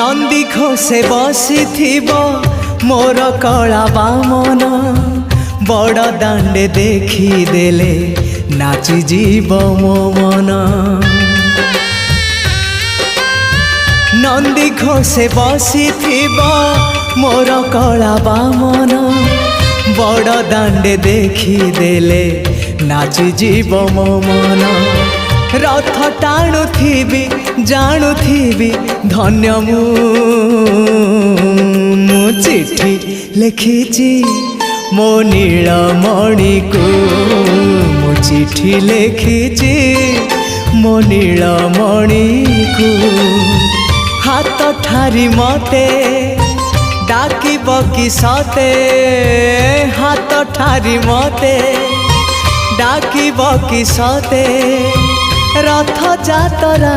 नंदी घोषे बसी मोर कला बामन बड़ दांडे देखी देले नाची जीव मो मन। नंदी घोषे बसी मोर कला बामन बड़ दांडे देखी देले नाची जीव मो मन। रथ टाणुथिबी जाणुथिबी धन्य मु चिट्ठी लिखिची मो नीलमणि को मु चिट्ठी लिखिची मो नीलमणि को। हाथ ठारी मते डाकिब कि सते हाथ ठारी मते डाकिब कि सते रथ जातरा।